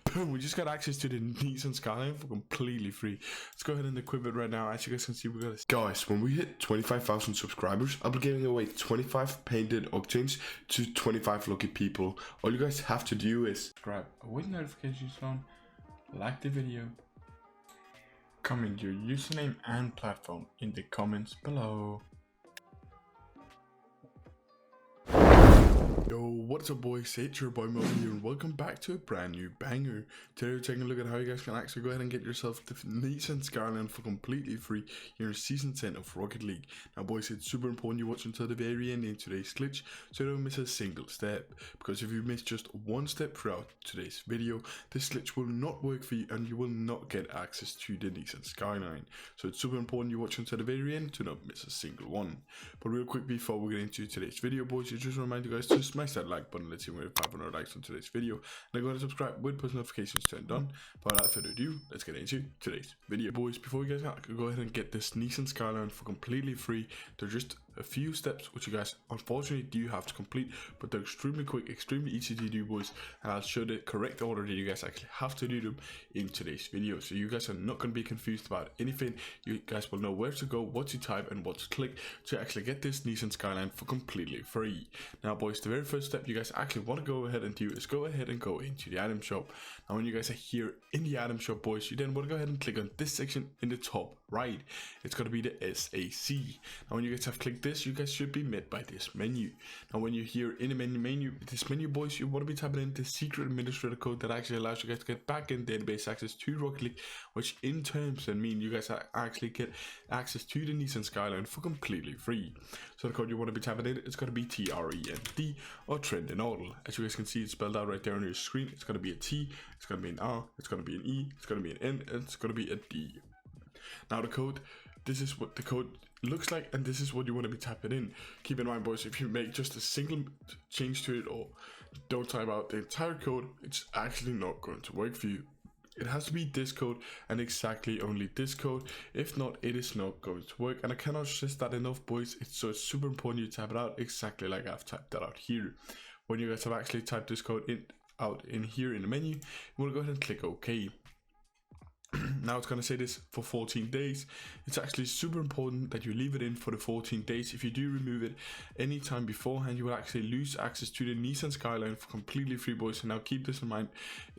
Boom, we just got access to the NISSAN SKYLINE for completely free. Let's go ahead and equip it right now. As you guys can see, we got this. Guys, when we hit 25,000 subscribers, I'll be giving away 25 painted octanes to 25 lucky people. All you guys have to do is subscribe with notifications on, like the video, comment your username and platform in the comments below. Yo, what's up boys, it's your boy Mo here and welcome back to a brand new banger. Today we're taking a look at how you guys can actually go ahead and get yourself the NISSAN SKYLINE for completely free here in Season 10 of Rocket League. Now boys, it's super important you watch until the very end in today's glitch so you don't miss a single step. Because if you miss just one step throughout today's video, this glitch will not work for you and you will not get access to the NISSAN SKYLINE. So it's super important you watch until the very end to not miss a single one. But real quick before we get into today's video boys, I just remind you guys to smash that like button. Let's see if we have 500 likes on today's video, and go ahead and subscribe with post notifications turned on. But without further ado, let's get into today's video boys. Before you guys go ahead and get this NISSAN SKYLINE for completely free, there are just a few steps which you guys unfortunately do have to complete, but they're extremely quick, extremely easy to do boys, and I'll show the correct order that you guys actually have to do them in today's video, so you guys are not going to be confused about anything. You guys will know where to go, what to type and what to click to actually get this NISSAN SKYLINE for completely free. Now boys, the very first step you guys actually want to go ahead and do is go ahead and go into the item shop. Now when you guys are here in the item shop boys, you then want to go ahead and click on this section in the top right. It's going to be the SAC. Now when you guys have clicked this, you guys should be met by this menu. Now when you're here in the menu boys, you want to be typing in the secret administrator code that actually allows you guys to get back in database access to Rocket League, which in terms and mean you guys actually get access to the NISSAN SKYLINE for completely free. So the code you want to be typing in, it's going to be TREND or trend in order. As you guys can see, it's spelled out right there on your screen. It's going to be a T, it's going to be an R, it's going to be an E, it's going to be an N, and it's going to be a D. Now the code, this is what the code looks like and this is what you want to be typing in. Keep in mind boys, if you make just a single change to it or don't type out the entire code, it's actually not going to work for you. It has to be this code and exactly only this code. If not, it is not going to work, and I cannot stress that enough boys. So it's super important you type it out exactly like I've typed that out here. When you guys have actually typed this code out in here in the menu, you want to go ahead and click OK. Now it's going to say this for 14 days. It's actually super important that you leave it in for the 14 days. If you do remove it anytime beforehand, you will actually lose access to the NISSAN SKYLINE for completely free boys. And now keep this in mind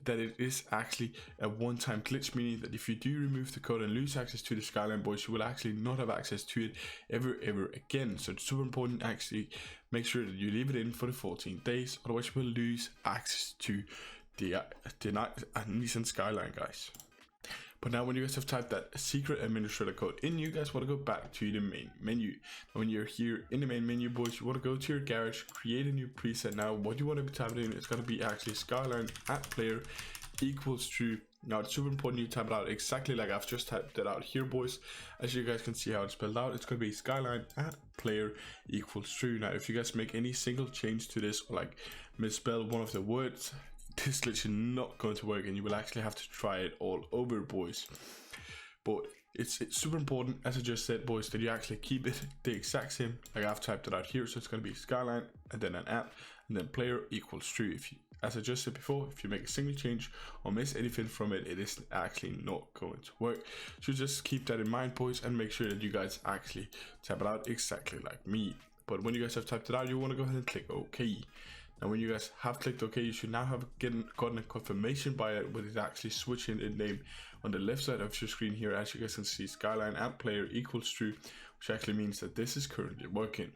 that it is actually a one-time glitch, meaning that if you do remove the code and lose access to the SKYLINE boys, you will actually not have access to it ever again. So it's super important actually make sure that you leave it in for the 14 days, otherwise you will lose access to the NISSAN SKYLINE guys. But now when you guys have typed that secret administrator code in, you guys want to go back to the main menu. And when you're here in the main menu boys, you want to go to your garage, create a new preset. Now what you want to be typing in is going to be actually Skyline at player equals true. Now it's super important you type it out exactly like I've just typed it out here boys. As you guys can see how it's spelled out, it's going to be Skyline at player equals true. Now if you guys make any single change to this or like misspell one of the words, this glitch is not going to work and you will actually have to try it all over boys. But it's super important, as I just said boys, that you actually keep it the exact same like I've typed it out here. So it's going to be Skyline and then an app and then player equals true. If you, as I just said before, if you make a single change or miss anything from it, it is actually not going to work. So just keep that in mind boys and make sure that you guys actually type it out exactly like me. But when you guys have typed it out, you want to go ahead and click OK. Now when you guys have clicked OK, you should now have gotten a confirmation by it with it actually switching the name on the left side of your screen here. As you guys can see, Skyline at player equals true, which actually means that this is currently working.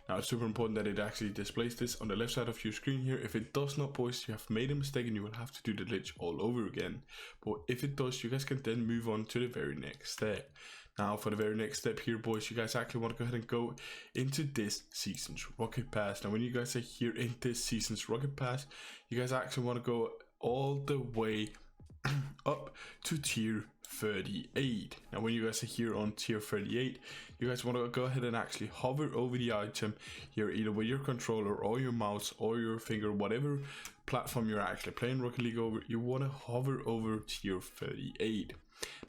Now it's super important that it actually displays this on the left side of your screen here. If it does not boys, you have made a mistake and you will have to do the glitch all over again. But if it does, you guys can then move on to the very next step. Now for the very next step here boys, you guys actually want to go ahead and go into this season's Rocket Pass. Now when you guys are here in this season's Rocket Pass, you guys actually want to go all the way up to tier 38. Now when you guys are here on tier 38, you guys want to go ahead and actually hover over the item here, either with your controller or your mouse or your finger, whatever platform you're actually playing Rocket League over, you want to hover over tier 38.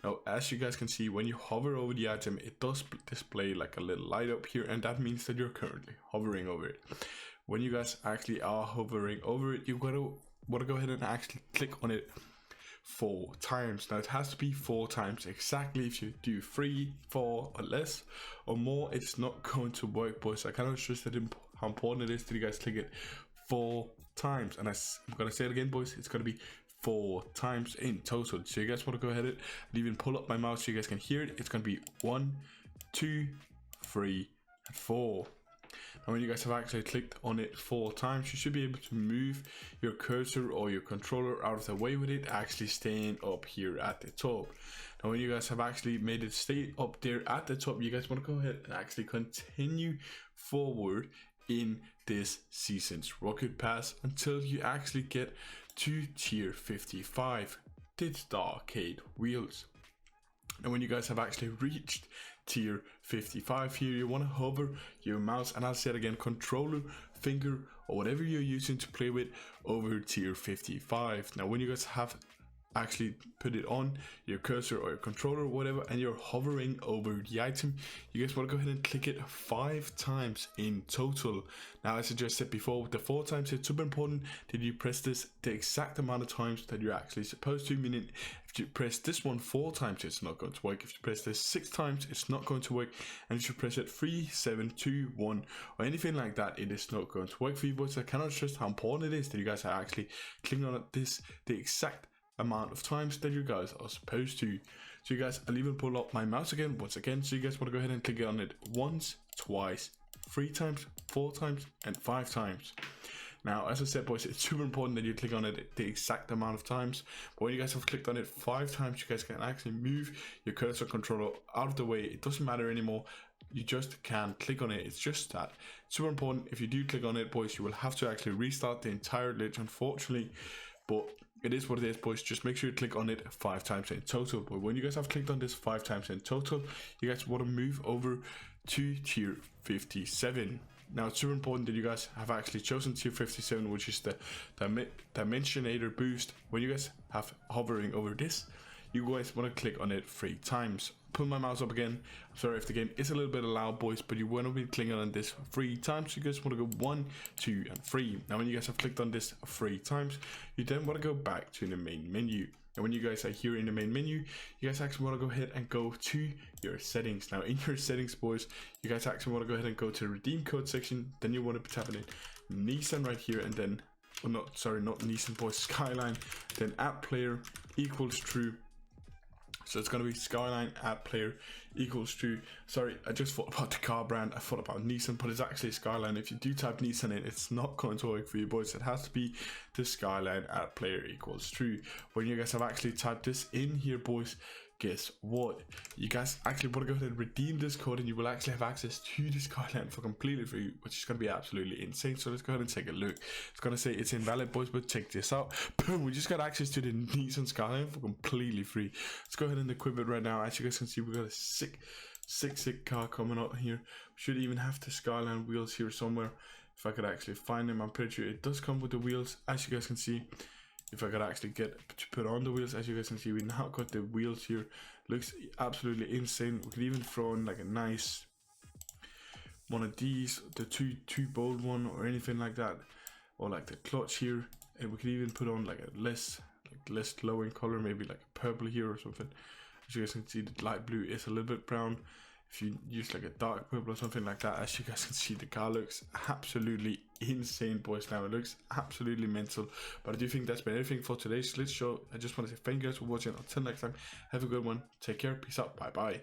Now as you guys can see, when you hover over the item, it does display like a little light up here, and that means that you're currently hovering over it. When you guys actually are hovering over it, you want to go ahead and actually click on it 4 times. Now it has to be 4 times exactly. If you do 3, 4 or less or more, it's not going to work, boys. I cannot stress that how important it is that you guys click it 4 times. And I'm gonna say it again, boys, it's gonna be 4 times in total. So you guys want to go ahead and even pull up my mouse so you guys can hear it. It's gonna be 1, 2, 3 and 4. And when you guys have actually clicked on it 4 times, you should be able to move your cursor or your controller out of the way with it actually staying up here at the top. Now when you guys have actually made it stay up there at the top, you guys want to go ahead and actually continue forward in this season's Rocket Pass until you actually get to tier 55, the arcade wheels. And when you guys have actually reached tier 55 here, you want to hover your mouse, and I'll say it again, controller, finger or whatever you're using to play with over tier 55. Now when you guys have actually put it on your cursor or your controller or whatever, and you're hovering over the item, you guys want to go ahead and click it 5 times in total. Now as I just said before, with the 4 times, it's super important that you press this the exact amount of times that you're actually supposed to, meaning if you press this one 4 times, it's not going to work. If you press this 6 times, it's not going to work. And if you press it 3, 7, 2, 1 or anything like that, it is not going to work for you, boys. I cannot stress how important it is that you guys are actually clicking on this the exact amount of times that you guys are supposed to. So you guys, I'll even pull up my mouse again once again, so you guys want to go ahead and click on it once, twice, 3 times, 4 times and 5 times. Now as I said, boys, it's super important that you click on it the exact amount of times, but when you guys have clicked on it 5 times, you guys can actually move your cursor controller out of the way. It doesn't matter anymore, you just can click on it. It's just that super important. If you do click on it, boys, you will have to actually restart the entire glitch, unfortunately, but it is what it is, boys. Just make sure you click on it 5 times in total. But when you guys have clicked on this 5 times in total, you guys want to move over to tier 57. Now it's super important that you guys have actually chosen tier 57, which is the Dimensionator boost. When you guys have hovering over this, you guys want to click on it 3 times. Pull my mouse up again. I'm sorry if the game is a little bit loud, boys, but you want to be clicking on this 3 times. You guys want to go 1, 2 and 3. Now when you guys have clicked on this 3 times, you then want to go back to the main menu. And when you guys are here in the main menu, you guys actually want to go ahead and go to your settings. Now in your settings, boys, you guys actually want to go ahead and go to the redeem code section. Then you want to be tapping in Nissan right here, and then, oh, not Nissan, boys, Skyline. Then app player equals true. So it's going to be Skyline app player equals true. Sorry, I just thought about the car brand. I thought about Nissan, but it's actually Skyline. If you do type Nissan in, it's not going to work for you, boys. It has to be the Skyline app player equals true. When you guys have actually typed this in here, boys, guess what? You guys actually want to go ahead and redeem this code, and you will actually have access to the Skyline for completely free, which is going to be absolutely insane. So let's go ahead and take a look. It's going to say it's invalid, boys, but check this out. Boom, we just got access to the Nissan Skyline for completely free. Let's go ahead and equip it right now. As you guys can see, we got a sick car coming up here. We should even have the Skyline wheels here somewhere. If I could actually find them, I'm pretty sure it does come with the wheels, as you guys can see. If I could actually get to put on the wheels, as you guys can see, we now got the wheels here. Looks absolutely insane. We could even throw in like a nice one of these, the two bold one or anything like that, or like the clutch here. And we could even put on like a less glowing color, maybe like a purple here or something. As you guys can see, the light blue is a little bit brown. If you use like a dark purple or something like that, as you guys can see, the car looks absolutely insane, boys. Now it looks absolutely mental. But I do think that's been everything for today's glitch show. I just want to say thank you guys for watching. Until next time, have a good one. Take care. Peace out. Bye bye.